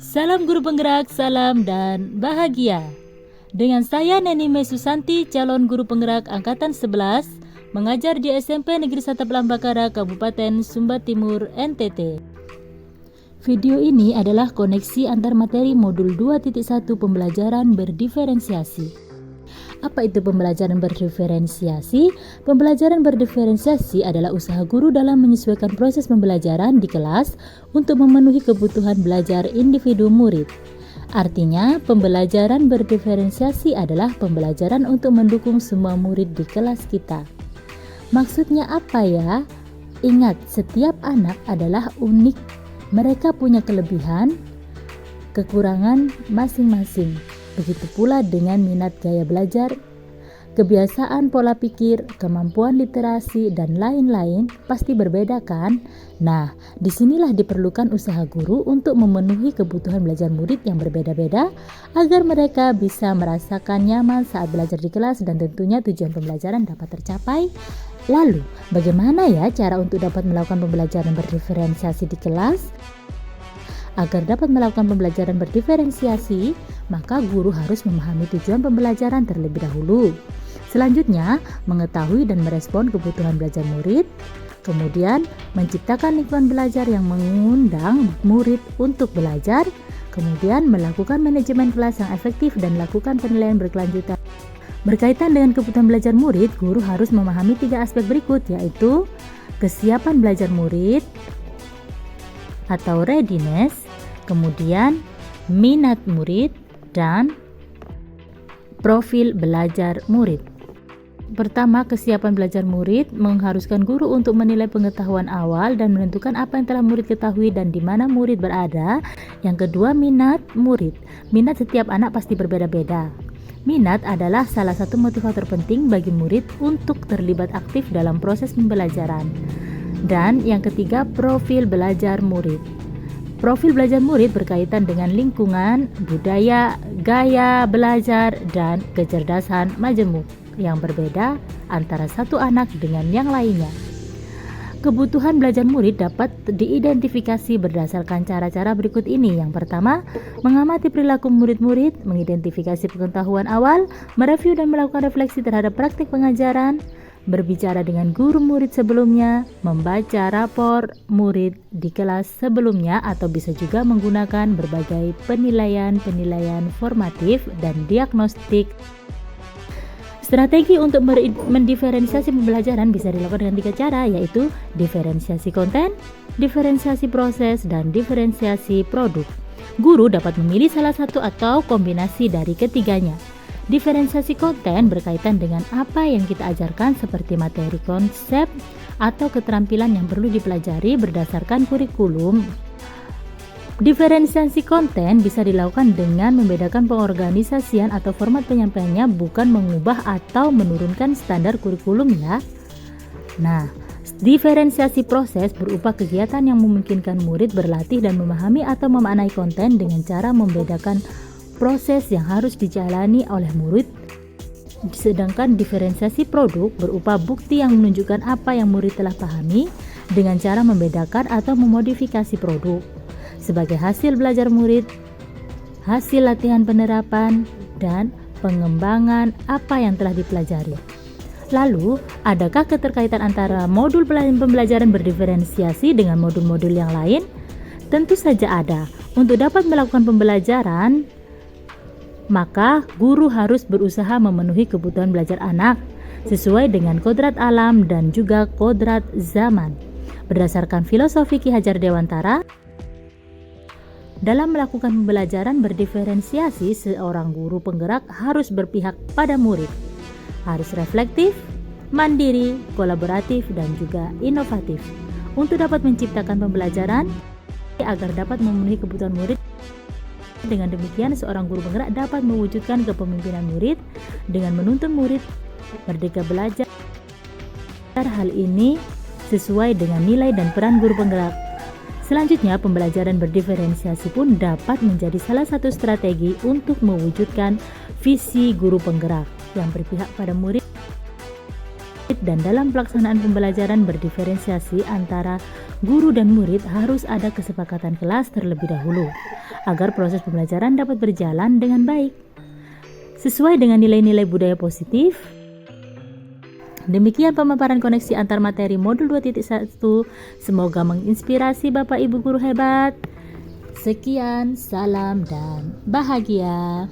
Salam guru penggerak, salam dan bahagia. Dengan saya Neni Mesusanti, calon guru penggerak angkatan 11, mengajar di SMP Negeri 1 Pelambakara, Kabupaten Sumba Timur, NTT. Video ini adalah koneksi antar materi modul 2.1 pembelajaran berdiferensiasi. Apa itu pembelajaran berdiferensiasi? Pembelajaran berdiferensiasi adalah usaha guru dalam menyesuaikan proses pembelajaran di kelas untuk memenuhi kebutuhan belajar individu murid. Artinya, pembelajaran berdiferensiasi adalah pembelajaran untuk mendukung semua murid di kelas kita. Maksudnya apa ya? Ingat, setiap anak adalah unik. Mereka punya kelebihan, kekurangan masing-masing. Begitu pula dengan minat gaya belajar, kebiasaan pola pikir, kemampuan literasi, dan lain-lain pasti berbeda kan? Nah, disinilah diperlukan usaha guru untuk memenuhi kebutuhan belajar murid yang berbeda-beda agar mereka bisa merasakan nyaman saat belajar di kelas dan tentunya tujuan pembelajaran dapat tercapai. Lalu, bagaimana ya cara untuk dapat melakukan pembelajaran berdiferensiasi di kelas? Agar dapat melakukan pembelajaran berdiferensiasi, maka guru harus memahami tujuan pembelajaran terlebih dahulu. Selanjutnya, mengetahui dan merespon kebutuhan belajar murid. Kemudian, menciptakan lingkungan belajar yang mengundang murid untuk belajar. Kemudian, melakukan manajemen kelas yang efektif dan lakukan penilaian berkelanjutan. Berkaitan dengan kebutuhan belajar murid, guru harus memahami 3 aspek berikut, yaitu kesiapan belajar murid atau readiness, kemudian minat murid, dan profil belajar murid. Pertama, kesiapan belajar murid mengharuskan guru untuk menilai pengetahuan awal dan menentukan apa yang telah murid ketahui dan di mana murid berada. Yang kedua, minat murid. Minat setiap anak pasti berbeda-beda. Minat adalah salah satu motivator penting bagi murid untuk terlibat aktif dalam proses pembelajaran. Dan yang ketiga, profil belajar murid. Profil belajar murid berkaitan dengan lingkungan, budaya, gaya belajar, dan kecerdasan majemuk yang berbeda antara satu anak dengan yang lainnya. Kebutuhan belajar murid dapat diidentifikasi berdasarkan cara-cara berikut ini. Yang pertama, mengamati perilaku murid-murid, mengidentifikasi pengetahuan awal, mereview dan melakukan refleksi terhadap praktik pengajaran, berbicara dengan guru murid sebelumnya, membaca rapor murid di kelas sebelumnya, atau bisa juga menggunakan berbagai penilaian formatif dan diagnostik. Strategi untuk mendiferensiasi pembelajaran bisa dilakukan dengan 3 cara, yaitu diferensiasi konten, diferensiasi proses, dan diferensiasi produk. Guru dapat memilih salah satu atau kombinasi dari ketiganya. Diferensiasi konten berkaitan dengan apa yang kita ajarkan seperti materi konsep atau keterampilan yang perlu dipelajari berdasarkan kurikulum. Diferensiasi konten bisa dilakukan dengan membedakan pengorganisasian atau format penyampaiannya, bukan mengubah atau menurunkan standar kurikulum ya. Nah, diferensiasi proses berupa kegiatan yang memungkinkan murid berlatih dan memahami atau memaknai konten dengan cara membedakan proses yang harus dijalani oleh murid. Sedangkan diferensiasi produk berupa bukti yang menunjukkan apa yang murid telah pahami dengan cara membedakan atau memodifikasi produk sebagai hasil belajar murid, hasil latihan penerapan, dan pengembangan apa yang telah dipelajari. Lalu, adakah keterkaitan antara modul pembelajaran berdiferensiasi dengan modul-modul yang lain? Tentu saja ada. Untuk dapat melakukan pembelajaran, maka guru harus berusaha memenuhi kebutuhan belajar anak sesuai dengan kodrat alam dan juga kodrat zaman. Berdasarkan filosofi Ki Hajar Dewantara, dalam melakukan pembelajaran berdiferensiasi, seorang guru penggerak harus berpihak pada murid, harus reflektif, mandiri, kolaboratif, dan juga inovatif untuk dapat menciptakan pembelajaran agar dapat memenuhi kebutuhan murid. Dengan demikian, seorang guru penggerak dapat mewujudkan kepemimpinan murid dengan menuntun murid merdeka belajar. Hal ini sesuai dengan nilai dan peran guru penggerak. Selanjutnya, pembelajaran berdiferensiasi pun dapat menjadi salah satu strategi untuk mewujudkan visi guru penggerak yang berpihak pada murid. Dan dalam pelaksanaan pembelajaran berdiferensiasi antara guru dan murid harus ada kesepakatan kelas terlebih dahulu agar proses pembelajaran dapat berjalan dengan baik sesuai dengan nilai-nilai budaya positif. Demikian pemaparan koneksi antar materi modul 2.1. Semoga menginspirasi Bapak Ibu guru hebat. Sekian, salam dan bahagia.